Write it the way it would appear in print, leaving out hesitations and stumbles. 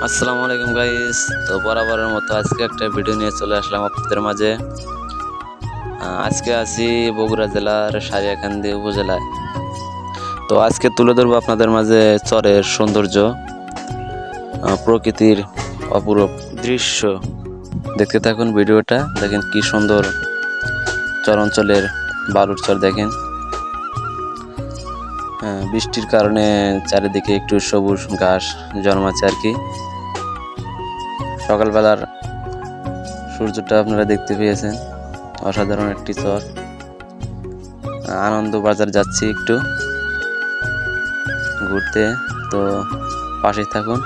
আসসালামু আলাইকুম গাইস। তো বরাবরের মতো আজকে একটা ভিডিও নিয়ে চলে আসলাম আপনাদের মাঝে। আজকে আছি বগুড়া জেলার সারিয়াকান্দি উপজেলায়। তো আজকে তুলে ধরবো আপনাদের মাঝে চরের সৌন্দর্য, প্রকৃতির অপরূপ দৃশ্য। দেখতে থাকুন ভিডিওটা, দেখেন কি সুন্দর চর অঞ্চলের বালুর চর। দেখেন বৃষ্টির কারণে চারিদিকে একটু সবুজ ঘাস জন্মাচ্ছে আর কি। সকালবেলার সূর্যটা আপনারা দেখতে পেয়েছেন, অসাধারণ একটি চর। আনন্দ বাজার যাচ্ছি একটু ঘুরতে, তো পাশে থাকুন।